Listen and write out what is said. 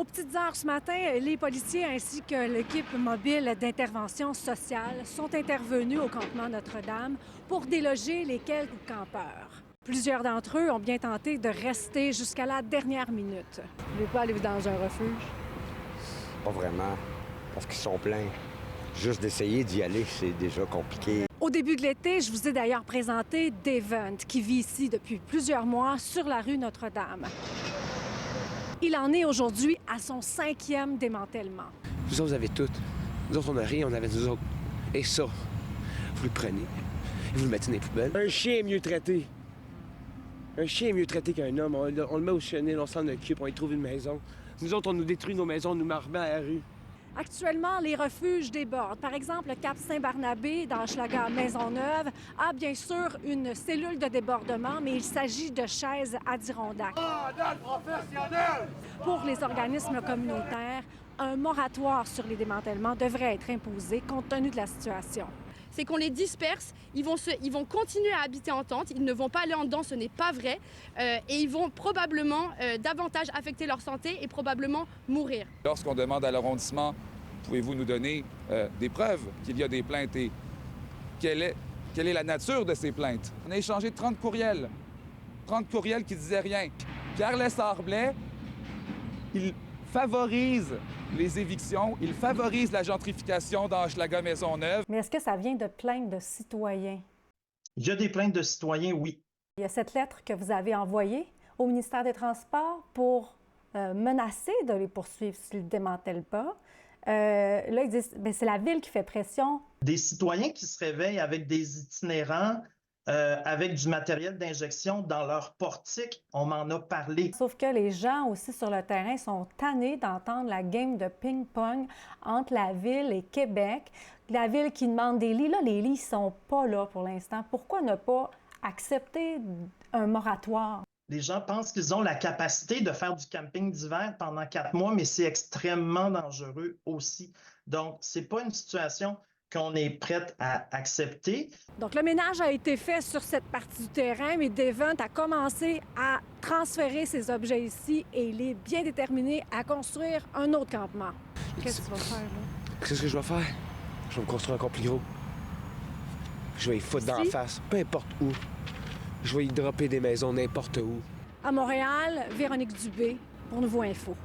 Aux petites heures ce matin, les policiers ainsi que l'équipe mobile d'intervention sociale sont intervenus au campement Notre-Dame pour déloger les quelques campeurs. Plusieurs d'entre eux ont bien tenté de rester jusqu'à la dernière minute. Vous voulez pas aller dans un refuge? Pas vraiment, parce qu'ils sont pleins. Juste d'essayer d'y aller, c'est déjà compliqué. Au début de l'été, je vous ai d'ailleurs présenté Devant, qui vit ici depuis plusieurs mois sur la rue Notre-Dame. Il en est aujourd'hui à son 5e démantèlement. Vous autres, vous avez tout. Nous autres, on n'a rien, on avait nous autres. Et ça, vous le prenez et vous le mettez dans les poubelles. Un chien est mieux traité. Un chien est mieux traité qu'un homme. On le met au chenil, on s'en occupe, on y trouve une maison. Nous autres, on nous détruit nos maisons, on nous met à la rue. Actuellement, les refuges débordent. Par exemple, le Cap Saint-Barnabé, dans Hochelaga Maisonneuve, a bien sûr une cellule de débordement, mais il s'agit de chaises Adirondack. Pour les organismes communautaires, un moratoire sur les démantèlements devrait être imposé compte tenu de la situation. C'est qu'on les disperse, ils vont continuer à habiter en tente, ils ne vont pas aller en dedans, ce n'est pas vrai, et ils vont probablement davantage affecter leur santé et probablement mourir. Lorsqu'on demande à l'arrondissement, pouvez-vous nous donner des preuves qu'il y a des plaintes et quelle est la nature de ces plaintes? On a échangé 30 courriels qui disaient rien. Pierre Lessard-Blais, il favorise les évictions, il favorise la gentrification dans Hochelaga Maisonneuve. Mais est-ce que ça vient de plaintes de citoyens? Il y a des plaintes de citoyens, oui. Il y a cette lettre que vous avez envoyée au ministère des Transports pour menacer de les poursuivre s'ils ne démantèlent pas. Là, ils disent que c'est la Ville qui fait pression. Des citoyens qui se réveillent avec des itinérants, avec du matériel d'injection dans leur portique, on m'en a parlé. Sauf que les gens aussi sur le terrain sont tannés d'entendre la game de ping-pong entre la Ville et Québec. La Ville qui demande des lits. Là, les lits ne sont pas là pour l'instant. Pourquoi ne pas accepter un moratoire? Les gens pensent qu'ils ont la capacité de faire du camping d'hiver pendant 4 mois, mais c'est extrêmement dangereux aussi. Donc, ce n'est pas une situation qu'on est prête à accepter. Donc, le ménage a été fait sur cette partie du terrain, mais Devant a commencé à transférer ses objets ici et il est bien déterminé à construire un autre campement. Qu'est-ce que tu vas faire, là? Qu'est-ce que je vais faire? Je vais me construire encore plus gros. Je vais y foutre dans la face, peu importe où. Je vais y dropper des maisons n'importe où. À Montréal, Véronique Dubé pour Nouveau Info.